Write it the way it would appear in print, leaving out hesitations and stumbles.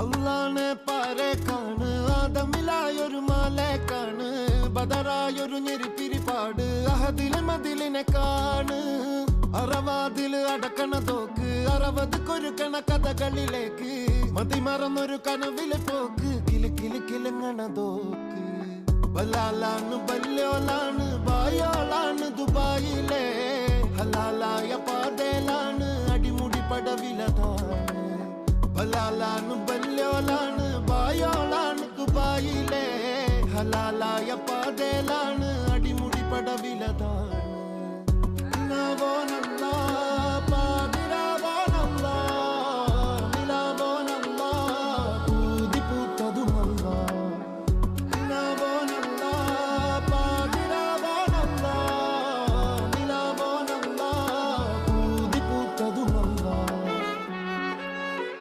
അള്ളാനെ പാരെ കാണ് ആദമിലായൊരു മാലേക്കാണ് ബദറായൊരു ഞെരിപ്പിരിപ്പാട് അഹദിലെ മതിലിനെ കാണ് അറവാതില് അടക്കണ തോക്ക് 60 കൊരുക്കണ കഥകളിലേക്ക് മതിമറന്നൊരു കനവിലെ പോക്ക് കിലി കിലി കിലങ്ങണ തോക്ക് ബലാലാണ് ബല്യോലാണ് ബായോളാണ് ദുബായിലെ ഹലാലായ പാതയിലാണ് അടിമുടി പടവിലതാണ് ബലാലാണ് ബല്യോലാണ് ബായോളാണ് ദുബായിലെ ഹലാലായ പാതയിലാണ്